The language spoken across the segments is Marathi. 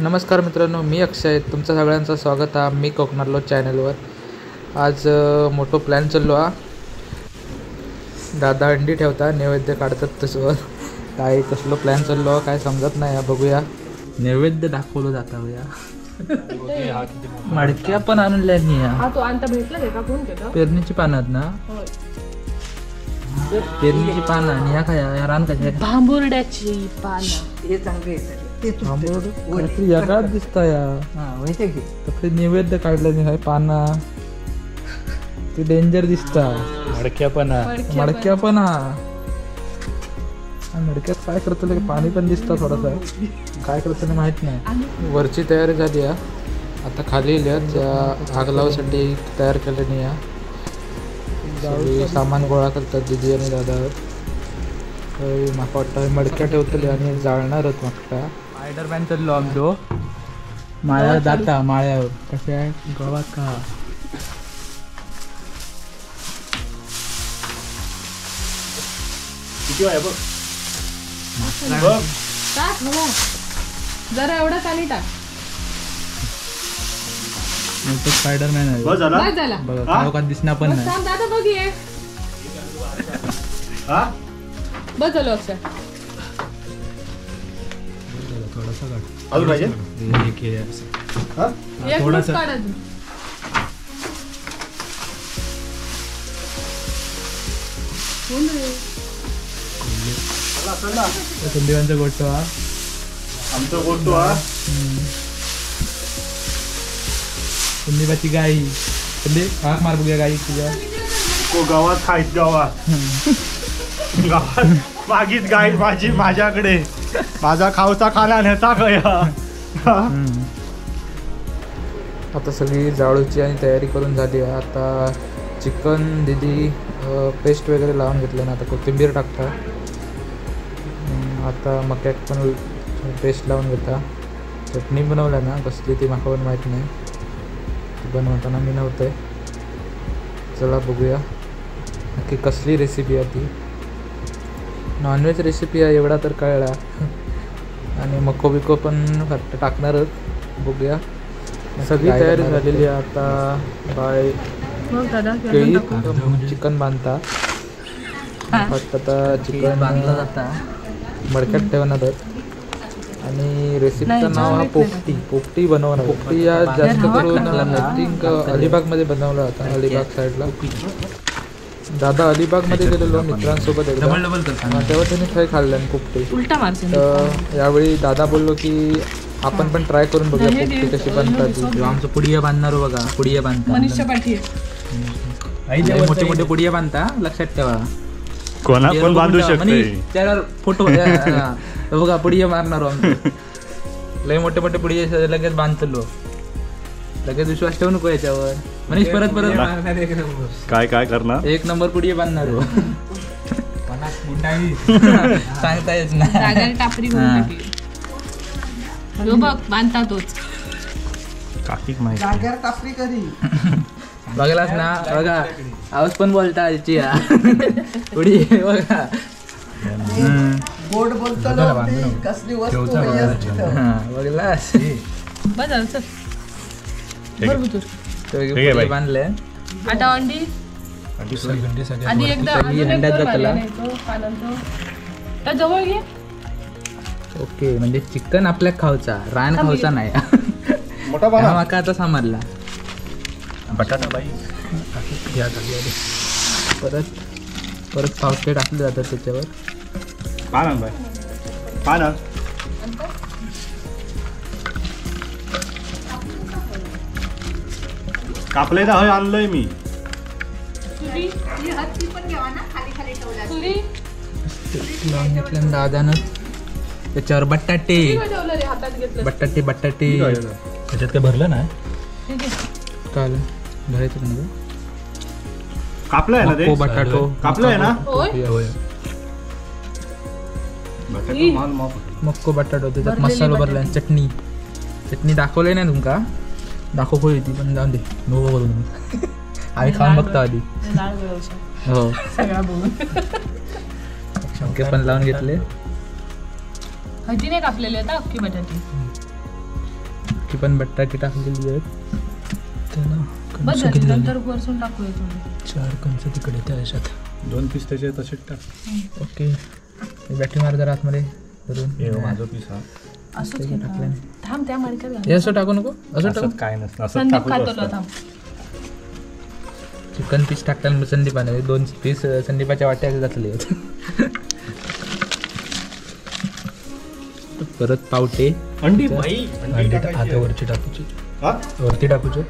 नमस्कार मित्रांनो, मी अक्षय. तुमचं सगळ्यांचं स्वागत आहे मी कोकणातलो चॅनलवर. आज मोठो प्लॅन चाललो हा. दादा अंडी ठेवता, नैवेद्य काढतात तसं काय कसलो प्लॅन चाललो काय समजत नाही. बघूया, नैवेद्य दाखवलं जातं या मडक्या पण आणल्या पेरणीची पानं ना, पेरणीची पानं आणि या काय रान काय भांबुर्ड्याची पानं या काळात दिसता या नैवेद्य काढलं नाही पाना, ते डेंजर दिसता. मडक्या पण मडक्यात काय करतो पाणी पण दिसतं थोडंसं, काय करतो माहित नाही. वरची तयारी झाली या, आता खाली आग लावासाठी तयार केल्याने या सामान गोळा करतात दिदी आणि दादा. म्हाका वाटतं मडक्या ठेवतले आणि जाळणारच. म्हाका स्पायडरमॅन चाललो आमचो माळ्या जाता माळ्यावर कशा आहे गवा का जरा एवढा पाणी टाक. स्पायडरमॅन आहे बघा, का दिसणार पण नाही. दादा बघ ये बस झालं असं थोडासा संदीपांचा गोटो हा, आमचा गोटो हा. संदीपाची गाई. संदीप हाक मार बघूया गाई तुझ्या. गावात खायत गावात मागीच गाई माझी माझ्याकडे, माझा खाऊचा खाना नेता कया. आता सगळी जाळूची आणि तयारी करून झाली आहे. आता चिकन दिदी पेस्ट वगैरे लावून घेतलं ना, आता कोथिंबीर टाकता. आता मक्यात पण पेस्ट लावून घेता. चटणी बनवल्या ना कसली ती माका पण माहीत नाही, ती बनवताना मी नव्हतं. चला बघूया नक्की कसली रेसिपी आहे ती. नॉनव्हेज रेसिपी आहे एवढा तर कळला. आणि मको बिको पण टाकणारच. बघूया, सगळी तयारी झालेली आहे. आता बाय चिकन बांधता. आता चिकन बांधला जाता, मडक्यात ठेवणारच. आणि रेसिपीचं नाव हा पोपटी बनवणार. पोपटी या जास्त करून आय थिंक अलिबागमध्ये बनवला होता, अलिबाग साईडला. दादा अलिबागमध्ये गेलेलो मित्रांसोबत एकदा, तेव्हा त्यांनी काय खाल्लं पोपटी. तर यावेळी दादा बोललो की आपण पण ट्राय करून बघूया पोपटी कशी बनतात. आमचं पुडिया बांधणार बघा, पुडिया बांधता मोठे मोठे पुडिया बांधता, लक्षात ठेवा. कोणा पण बांधू शकते त्यावर फोटो बघा. पुडिया मारणार लय मोठे मोठे पुडिया लगेच बांधतो. लगेच विश्वास ठेवू नको याच्यावर. मनीष परत काय काय करणार, एक नंबर पुडिया बांधणार सांगता येत नाही. टापरी बघ बांधता तोच काकीक माहिती बघलास ना. बघा आवाज पण बोलता याची पुडी बघा. गोड बोलतो कसली वस्तू बघलास बांधले. आता अंडी आधी एकदा जवळ घे. ओके, म्हणजे चिकन आपल्या खाऊचा, रान खाऊचा नाही. माका आता समजला. बटाटा बाई परत पावटे टाकले जातात त्याच्यावर. पानं बाई पानं कापले ना, होय आणलंय मी. लावून घेतलं दादानं त्याच्यावर. बटाटे त्याच्यात काय भरलं ना, काय भरायचं का? कापलंय ना ते बटाटो कापलंय ना. मक्को बटाटो त्याच्यात मसाला भरला. चटणी दाखवलंय ना तुमका, दाखव होईल ती पण जाऊन दे नको करून. आम्ही खाऊन बघतो आधी. हो शंके पण लावून घेतले. हळदीने कापलेले आता अख्खी बटाटे. वरती पण बटाटे टाकलेली आहेत त्यांना बस झाली, नंतर वरसून टाकूया थोडी. 4 कंच तिकडे त्या ह्याच्यात 2 पीस त्याचे तसेच टाक. ओके बॅटरी मार जरा आतमध्ये धरून हे माझा पीस हा. असंच घे ना. थांब त्या मडक्यात घाल. हे असं टाकू नको असं टाकू असंच काय नसतं असं संदीप टाकू खातो असतं. थांब. चिकन पीस टाकताना संदीपाने 2 पीस संदीपाच्या वाट्या घातले परत पावटे अंडी बाई अंडी आता टाकायची. वरची टाकूची हा? वरती टाकूचे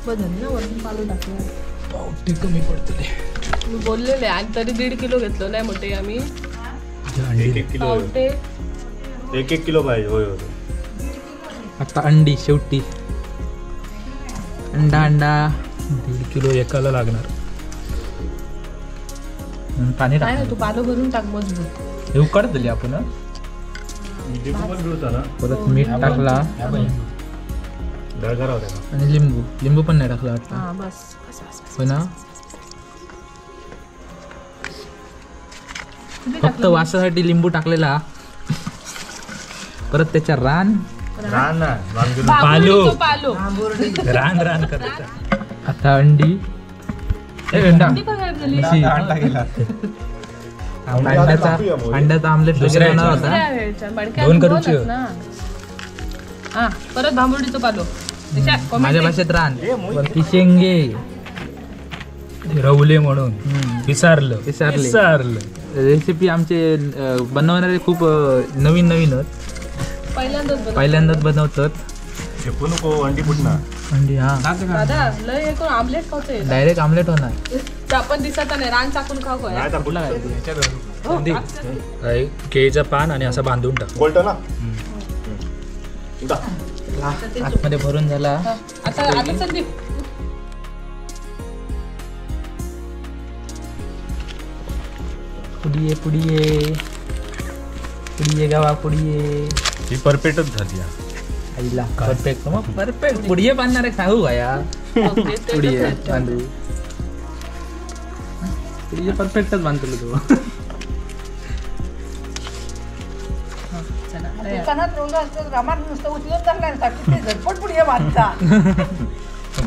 बस झाली ना, वरतून पालू टाकूया. पावटे कमी पडतले मी बोललेले आणि तरी 1.5 किलो घेतलो नाही मोठे आम्ही. 1 किलो पावटे 1 किलो पाहिजे. होय होय. आता अंडी शेवटी अंडा 1.5 किलो एकाला लागणार पाणी काय टाक ना, तू पालो भरून टाक मजबूत. हे उकडत दिली आपण लिंबू पण घेऊ त्याला. परत मीठ टाकला दळदरा होता. आणि लिंबू पण नाही टाकला आता हा बस बस, बस, बस. हो ना किती फक्त टाकलं? वासासाठी लिंबू टाकलेला परत त्याच्या रान रान ना वांगी. बाबुळीचं पालो. रान करायचा आता अंडी अंडा अंडी काय गायब झाली? अंडा गेला. अंड्याचा आमलेट वगैरे बनवला होता दुसऱ्या वेळच्या मडक्यात 2 दोनच करूची. ना. हा परत भांबुडीचं पालो. दिशा, comment माझ्या दे. भाषेत रान वरती शेंगे रवले म्हणून विसरलं विसरले. रेसिपी आमचे बनवणारे खूप नवीन पहिल्यांदाच बनवतात. फेकू नको अंडी फुटणार. अंडी हा दादा लय हे करून आमलेट खावतोय. डायरेक्ट आमलेट होणार आपण दिसत नाही, रान चाकून खाऊ काय. नाही तर फुटणार. हो, टाक. केळीचं पान आणि असं बांधून टाक. बोलतो ना. उडा. आतमध्ये भरून झाला. हा, आता संदीप पुडिये गावा पुडिये ही परफेक्टच झाली हा. आईला परफेक्ट मग परफेक्ट पुडिये बांधणार आहे सांगू का या पुडिये बांधू पुडिये परफेक्टच बांधतो तू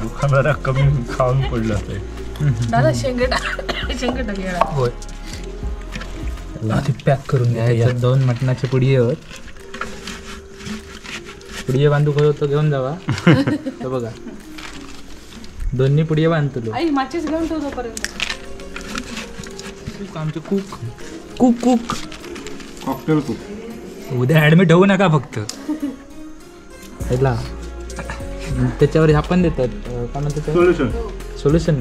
दुकानदारा कमी खाऊन पडलं ते. दादा शेंगे टाक येडा. होय पॅक करून घ्यायचं 2 मटणाचे पुडिये पुडिये बांधू होतो घेऊन जावा तर बघा 2 पुडिये बांधतो आई माचीस घेऊन ठेव तोपर्यंत. आमचे कुक कॉकटेल कुक. उद्या ऍडमिट होऊ नका फक्त. ह्याला त्याच्यावर ह्या पण देतात काय म्हणतात सोल्युशन. सोल्युशन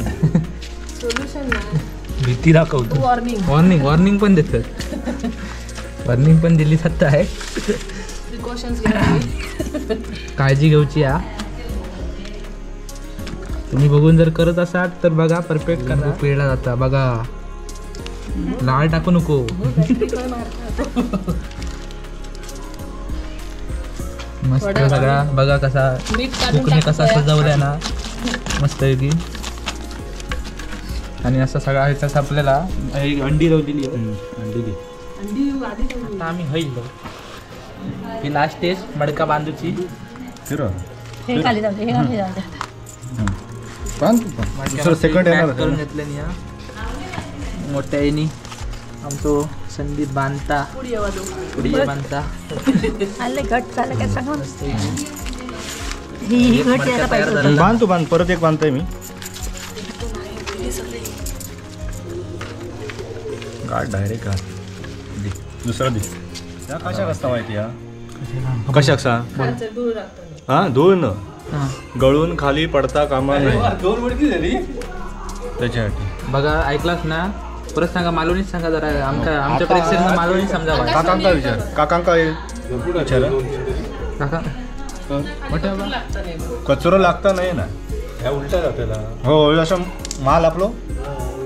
सोल्युशन नाही, भीती दाखवतो. वॉर्निंग वॉर्निंग पण देतात वॉर्निंग पण दिली जात आहे. प्रिकॉशन्स घ्या. काळजी घेऊची या तुम्ही बघून जर करत असाल तर बघा परफेक्ट करा. पिळला जाता बघा लाळ टाकू नको. मस्त सगळा बघा कसा मीठ काढून कुकने कसा टाकतोय. सजवलाय ना मस्त की. आणि असा सगळा ह्याच्यात आपल्याला एक अंडी लावलेली आहे. अंडी दे. अंडी आधी टाकून. आता आम्ही हैल ही लास्ट टेस्ट मडका बांधूची फिरव. हे खाली जाऊ दे, हे खाली जाऊ दे. बांध तू पण. दुसरं सेकंड येणार करून घेतलं या मोठ्या आईनी आमचो संदीप बांधता पुढे बांधता आले घट झालं काय सांग ही घट यायला पाहिजे होती. बांध तू बांध. परत एक बांधतोय मी. गाठ डायरेक्ट का दे. दुसरा दे. त्या कशा कसता माहिती या कशा कसा खालचं दूर राहतं. हा धुवून हा. गळून खाली पडता कामा नाही त्याच्यासाठी. बघा ऐकलास ना परत सांगा मालवणीच सांगा जरा आमच्या प्रेक्षकांना मालवणी समजावा. काकांका विचार. काकांका विचार. काका मोठ्या बाबा. लागतं नाही. कचरो लागता नाही ना. ह्या उलटा जातेला हो असं माल आपलो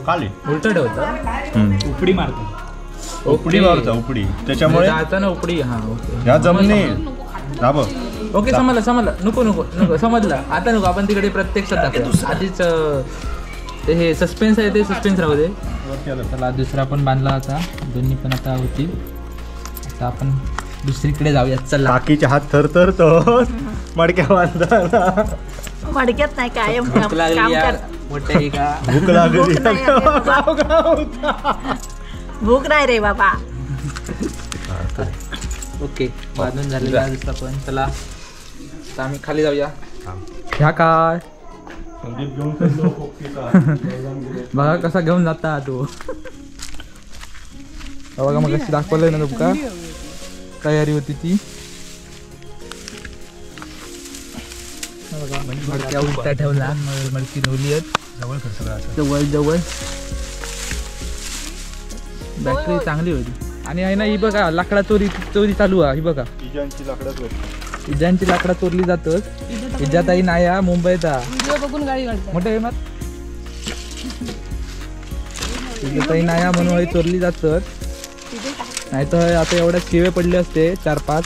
खाली उलट ठेवतं उपडी मारतो. उपडी मारता उपडी त्याच्यामुळे जायचं ना उपडी. हा ओके ह्या जमिनी दाब. ओके समजलं नको समजलं. आता नको आपण तिकडे प्रत्यक्षात दाखवू. आधीच ते हे सस्पेन्स आहे ते सस्पेन्स राहू दे. चला दुसरा पण बांधला होता. दोन्ही पण आता होतील. आता आपण दुसरीकडे जाऊया चला. काकीचे हात थरथरतो मडक्या बांधताना. मडक्यात नाही कायम भूक काम लागली यार कर. मोठ्या आहे का? भूक लागली. भूक नाही आहे. भूक नाही रे बाबा. ओके बांधून झालेला दिसला पण चला आता आम्ही खाली जाऊया. ह्या काय संदीप घेऊन चाललो पोपटीचा. बघा कसा घेऊन जाता तू. बघा मग कशी दाखवलंय ना तुमका तयारी होती ती. मडक्या उलट्या ठेवला मडकी ठेवली जवळ कर सगळं असं. जवळ जवळ बॅटरी चांगली होती. आणि आहे ना ही बघा लाकडा चोरी चोरी चालू आहे. ही बघा इजांची लाकडाच इजांची लाकडा चोरली जातच. इजाताई नाया मुंबईचा व्हिडिओ बघून गाडी काढतात. मोठे मत इजाताई नाया म्हणून हे चोरली जातच. नाही तर आता एवढ्या शिवे पडले असते 4-5.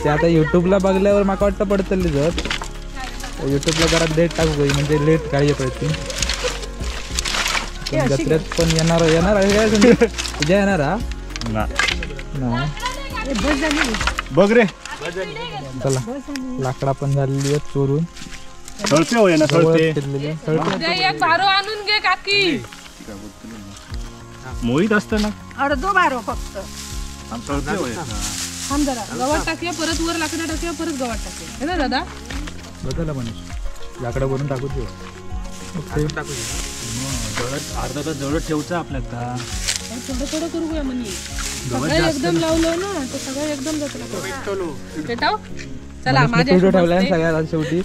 ते आता युट्यूबला बघल्यावर माका वाटतं पडतले जर युट्यूबला जरा लेट टाकू गई म्हणजे लेट गाडी पडतील. जत्रेत पण येणार उद्या येणार हा नाही. बघ रे. चला लाकडा पण झालेली आहेत चोरून. सळते हो ना सळते. उद्या एक बारो आणून घे काकी. मोहित असतं ना. अर्धो बारो फक्त. सळते हो थांब जरा गवत टाकूया परत वर लाकडं टाकूया परत गवत टाकूया है ना दादा. बदला मनीष लाकडा बनवून टाकू दे. अर्धा तास जवळ ठेवचा आपल्याला. थोडं थोडं करूया म्हणे. सगळं एकदम लावलं ना तर सगळं एकदम जातं. पेटाव चला माझ्या व्हिडिओ ठेवलाय सगळ्यात शेवटी.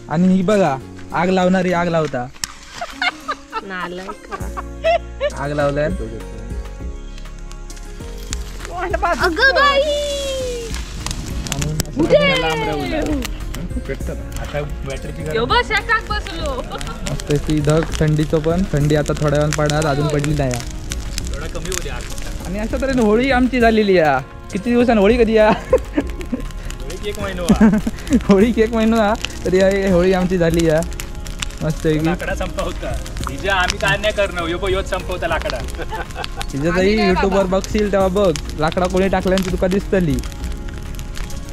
आणि ही बघा आग लावणारी आग लावता आग लावलाय. अगं बाई आता बॅटरीची बस एकाच बसलो. मस्त ती धग थंडीचं पण थंडी आता थोड्या वेळानं पडणार अजून पडली नाही. थोडा कमी होते. आणि अशा तऱ्हेने होळी आमची झालेली आहे. किती दिवसांनी होळी कधी या एक महिना होळी एक महिना तरी होळी आमची झाली आहे मस्त आहे की. लाकडा संपवता तिच्या आम्ही काय नाही करणार. योच संपवता लाकडा. तिच्या ताई युट्यूबवर बघशील तेव्हा बघ लाकडा कोणी टाकल्यानंतर तुका दिसतली.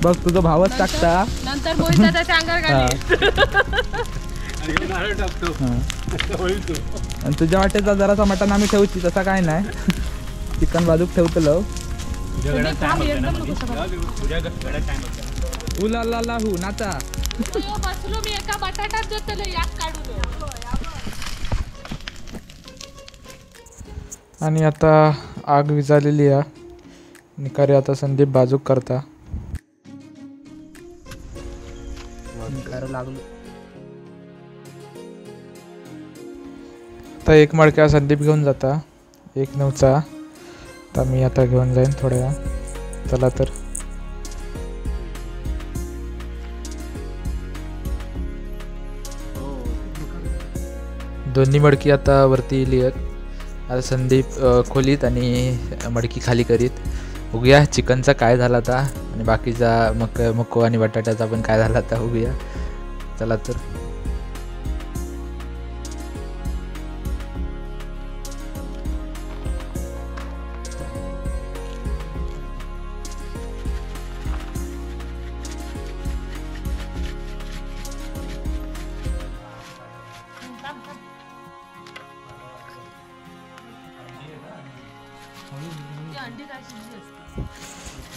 बघ तुझा भावच टाकता नंतर मोहिताच्या अंगावर गाडी. नारळ टाकतो. आणि तुझ्या वाटेचा जरासा मटण आम्ही ठेवची तसा काय नाही. चिकन बाजूक ठेवतलं. तुझ्या गड्यात टाइम होता ना मध्ये. तुझ्या गड्यात टाइम होता. उला लाहू नाचा. बसलो मी एका बटाट्यात जोतलं याक काढून. आणि आता आग विझालेली आहे. निकारी आता संदीप बाजूक करता. लागलो आता एक मडक्या संदीप घेऊन जाता 1-9चा. तर मी आता घेऊन जाईन थोड्या वेळा. चला तर दोन्ही मडकी आता वरती इली आहेत. आता संदीप खोलीत आणि मडकी खाली करीत. बघूया चिकनचा काय झाला आता आणि बाकीचा मको आणि बटाट्याचा पण काय झाला आता बघूया. चला तर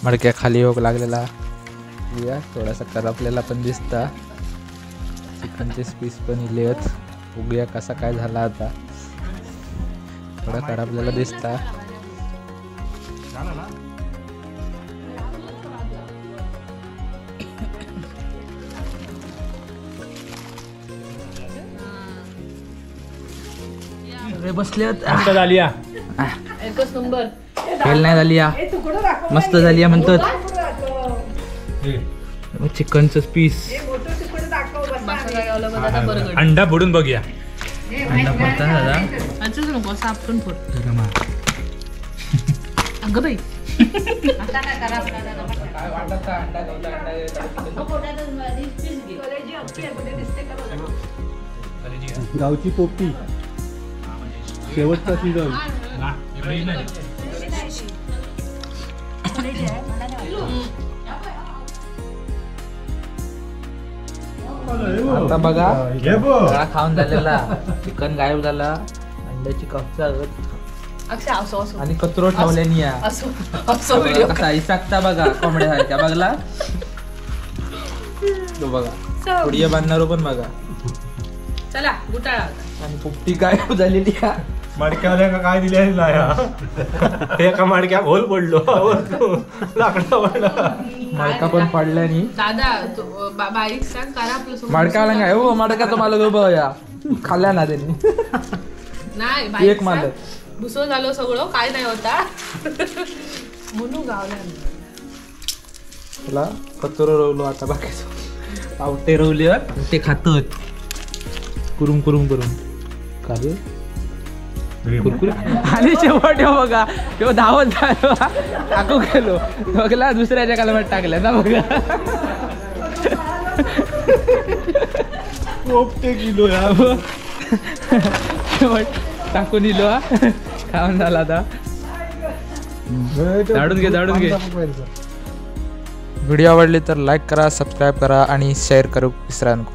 मडक्या खाली होक लागलेला थोडासा करपलेला पण दिसता. चिकनचे पीस पण इले आहेत. बघूया कसा काय झाला आता. थोडा करपलेला दिसता. बसले झाली. एकच नंबर. फेल नाही झाली या मस्त झाली या म्हणतात. चिकनचं पीस अंडा फोडून बघूया. अंडा पडता दादा. अच्छा नको सापटून फोड. अगं बाई गावची पोपटी शेवटचा सीझन. आता बघा घे बघ. सगळा खाऊन झालेला चिकन गायब झाला अंड्याची कपचा अक्षय असो असो आणि कचरो ठेवल्यानी या असो असो व्हिडिओ कसा इसाकता बघा कोंबड्या सारख्या बघला तो बघा पुढे बांधणार पण बघा चला गुटाळा आता. आणि पोपटी गायब झालेली या मडक्यावाल्या काय दिले नाही हा. एका मडक्या होल पडलो लाकडा पडला मडका पण पाडल्यानी दादा बाईक सांग करा आपलं समोर. मडकाला काय हो मडका तो मला उभं या खाल्ल्या ना त्यांनी नाही एक बाईक मालक. सांग. भुसो झालो सगळं काय नाही होता म्हणू गावला तुला कचरो रवलो आता बाकीचं पावटे रवले ते खातत कुरुम कुरुम करून काय आणि शेवट बघा तेव्हा धावत झालो टाकू गेलो बघला दुसऱ्याच्या कालमात टाकल्या ना बघा पोपटे किलो या शेवट टाकून दिलो हा खाऊन झाला आता झाडून घे व्हिडिओ आवडली तर लाईक करा सबस्क्राईब करा आणि शेअर करू विसरा नको.